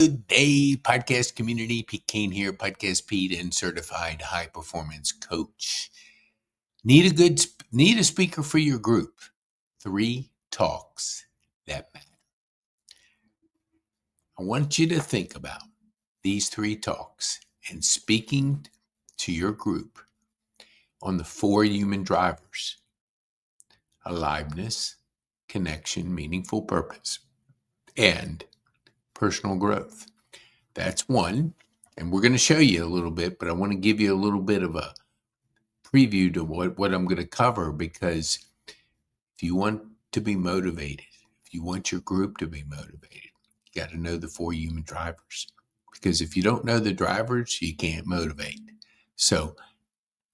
Good day, podcast community. Pete Kane here, Podcast Pete, and certified high performance coach. Need a speaker for your group. 3 talks that matter. I want you to think about these 3 talks and speaking to your group on the 4 human drivers: aliveness, connection, meaningful purpose, and personal growth. That's one. And we're going to show you a little bit, but I want to give you a little bit of a preview to what I'm going to cover, because if you want to be motivated, if you want your group to be motivated, you got to know the 4 human drivers. Because if you don't know the drivers, you can't motivate. So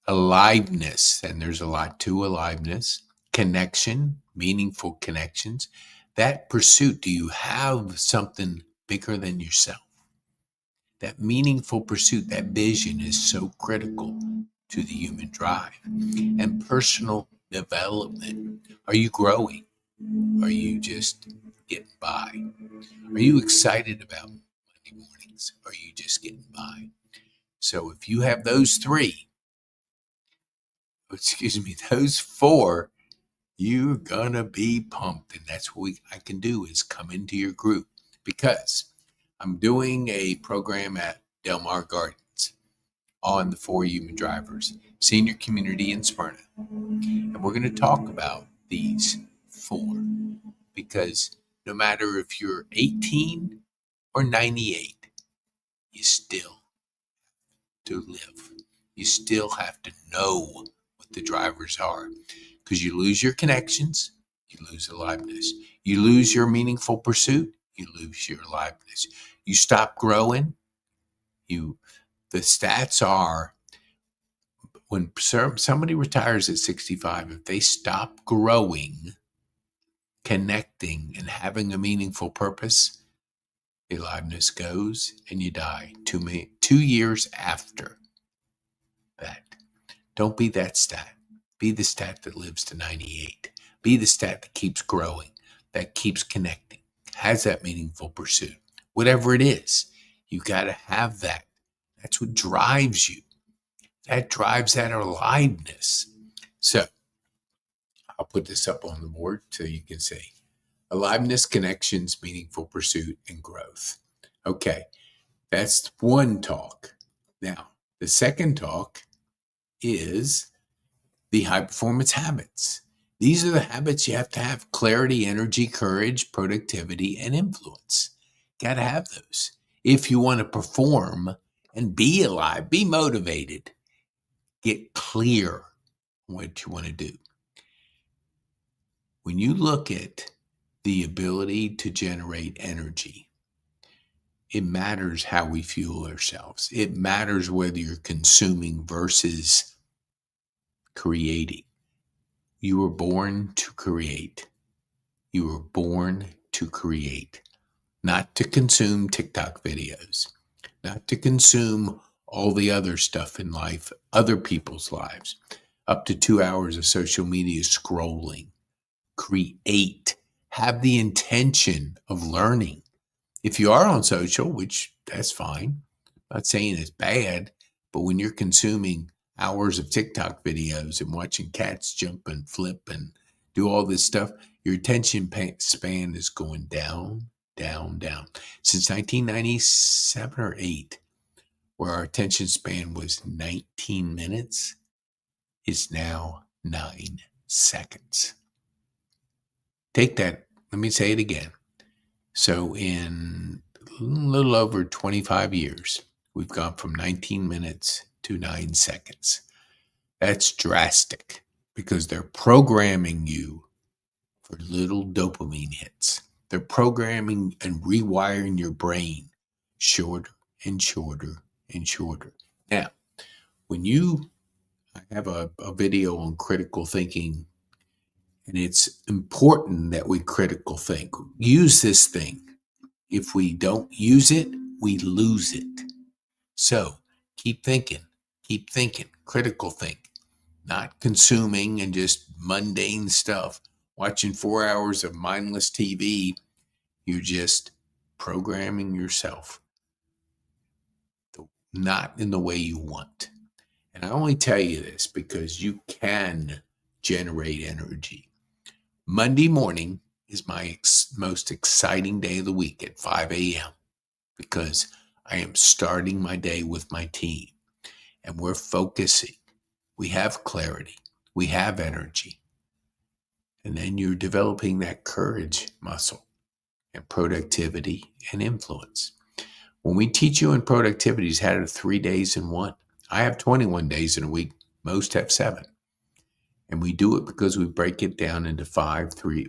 aliveness, and there's a lot to aliveness, connection, meaningful connections, that pursuit. Do you have something bigger than yourself? That meaningful pursuit, that vision is so critical to the human drive. And personal development. Are you growing? Are you just getting by? Are you excited about Monday mornings? Are you just getting by? So if you have those 4, you're gonna be pumped. And that's what I can do, is come into your group, because I'm doing a program at Del Mar Gardens on the 4 human drivers, senior community in Smyrna. And we're going to talk about these 4, because no matter if you're 18 or 98, you still to live. You still have to know what the drivers are, because you lose your connections, you lose aliveness. You lose your meaningful pursuit, you lose your aliveness. You stop growing. The stats are, when somebody retires at 65, if they stop growing, connecting, and having a meaningful purpose, the aliveness goes and you die 2 years after that. Don't be that stat. Be the stat that lives to 98. Be the stat that keeps growing, that keeps connecting, has that meaningful pursuit. Whatever it is, you got to have that. That's what drives you. That drives that aliveness. So I'll put this up on the board so you can see. Aliveness, connections, meaningful pursuit, and growth. Okay, that's one talk. Now, the second talk is the high performance habits. These are the habits you have to have: clarity, energy, courage, productivity, and influence. Got to have those if you want to perform and be alive, be motivated, get clear on what you want to do. When you look at the ability to generate energy, it matters how we fuel ourselves. It matters whether you're consuming versus creating. You were born to create. You were born to create, not to consume TikTok videos, not to consume all the other stuff in life, other people's lives, up to 2 hours of social media scrolling. Create. Have the intention of learning. If you are on social, which that's fine, I'm not saying it's bad, but when you're consuming hours of TikTok videos and watching cats jump and flip and do all this stuff, your attention span is going down, down, down. Since 1997 or 8, where our attention span was 19 minutes, it's now 9 seconds. Take that. Let me say it again. So in a little over 25 years, we've gone from 19 minutes to 9 seconds. That's drastic, because they're programming you for little dopamine hits. They're programming and rewiring your brain shorter and shorter and shorter. Now, I have a video on critical thinking, and it's important that we critical think. Use this thing. If we don't use it, we lose it. So keep thinking, critical think, not consuming and just mundane stuff. Watching 4 hours of mindless TV, you're just programming yourself not in the way you want. And I only tell you this because you can generate energy. Monday morning is my most exciting day of the week at 5 a.m. because I am starting my day with my team and we're focusing. We have clarity, we have energy. And then you're developing that courage muscle and productivity and influence. When we teach you in productivity, it's had 3 days in one. I have 21 days in a week. Most have 7. And we do it because we break it down into 3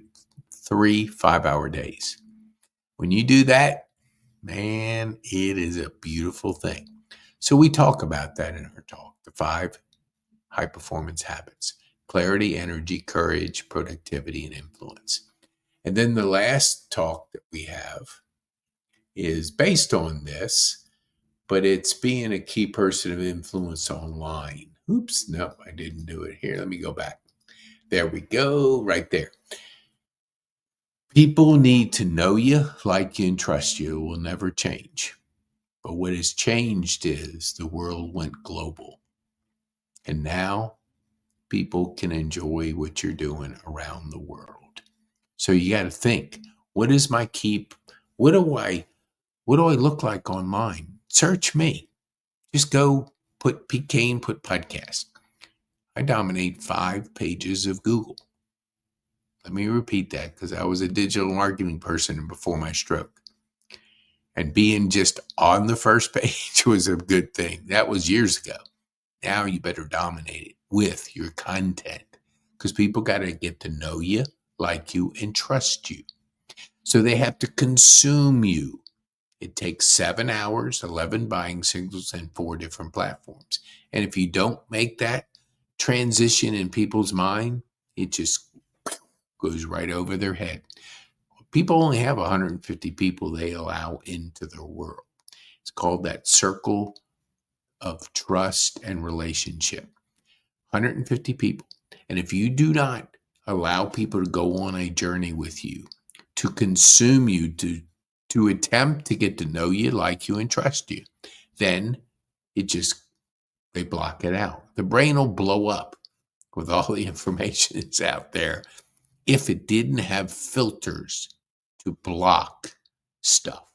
5-hour days. When you do that, man, it is a beautiful thing. So we talk about that in our talk, the 5 high performance habits: clarity, energy, courage, productivity, and influence. And then the last talk that we have is based on this, but it's being a key person of influence online. Oops, no, I didn't do it here. Let me go back. There we go, right there. People need to know you, like you, and trust you. It will never change. But what has changed is the world went global. And now people can enjoy what you're doing around the world. So you got to think, what is my key? What do I look like online? Search me. Just go put PK and put podcast. I dominate 5 pages of Google. Let me repeat that because I was a digital marketing person before my stroke. And being just on the first page was a good thing. That was years ago. Now you better dominate it with your content because people got to get to know you, like you, and trust you. So they have to consume you. It takes 7 hours, 11 buying signals, and 4 different platforms. And if you don't make that transition in people's mind, it just goes right over their head. People only have 150 people they allow into their world. It's called that circle of trust and relationship. 150 people. And if you do not allow people to go on a journey with you, to consume you, to attempt to get to know you, like you, and trust you, then they block it out. The brain will blow up with all the information that's out there if it didn't have filters to block stuff.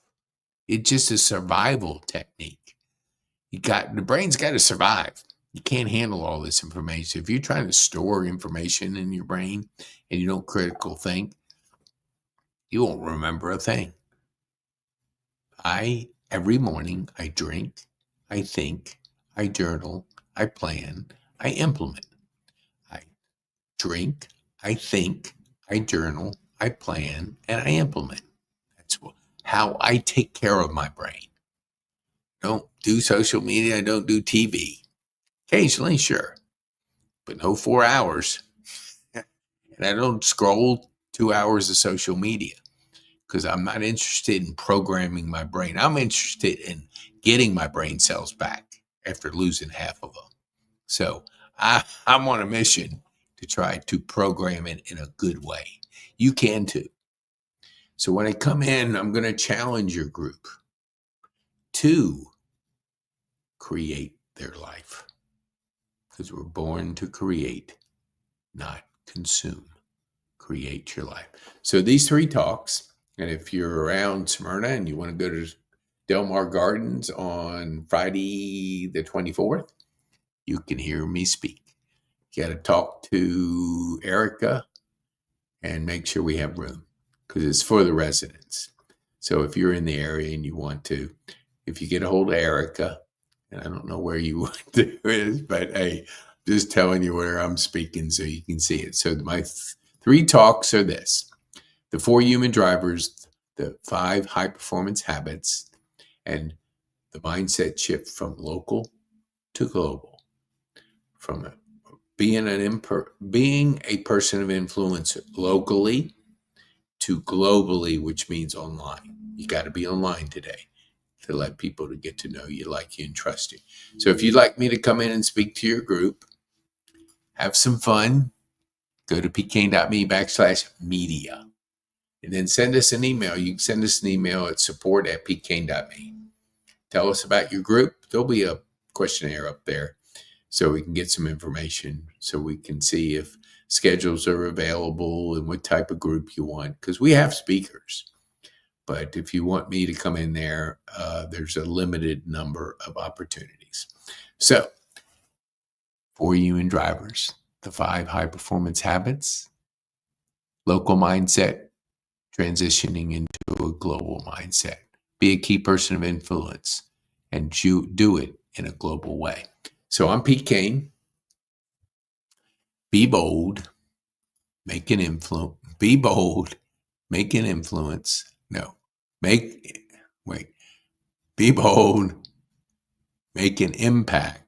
It's just a survival technique. The brain's got to survive. You can't handle all this information. If you're trying to store information in your brain and you don't critical think, you won't remember a thing. Every morning, I drink, I think, I journal, I plan, I implement. I drink, I think, I journal, I plan, and I implement. That's how I take care of my brain. Don't do social media. I don't do TV. Occasionally, sure, but no 4 hours. And I don't scroll 2 hours of social media because I'm not interested in programming my brain. I'm interested in getting my brain cells back after losing half of them. So I'm on a mission to try to program it in a good way. You can too. So when I come in, I'm going to challenge your group to create their life because we're born to create, not consume. Create your life. So these 3 talks, and if you're around Smyrna and you want to go to Del Mar Gardens on Friday the 24th, you can hear me speak. You got to talk to Erica and make sure we have room because it's for the residents. So if you're in the area and you want to, if you get a hold of Erica, and I don't know where you want to is, but hey, just telling you where I'm speaking so you can see it. So my 3 talks are this: the 4 human drivers, the 5 high performance habits, and the mindset shift from local to global, from being a person of influence locally to globally, which means online. You got to be online today to let people to get to know you, like you, and trust you. So if you'd like me to come in and speak to your group, have some fun, go to pkane.me/media. And then send us an email. You can send us an email at support@pkane.me. Tell us about your group. There'll be a questionnaire up there so we can get some information, so we can see if schedules are available and what type of group you want. Because we have speakers. But if you want me to come in there, there's a limited number of opportunities. So, for you and drivers, the 5 high performance habits, local mindset, transitioning into a global mindset. Be a key person of influence and do it in a global way. So I'm Pete Kane. Be bold, make an influence. Be bold, make an influence. No, wait. Be bold, make an impact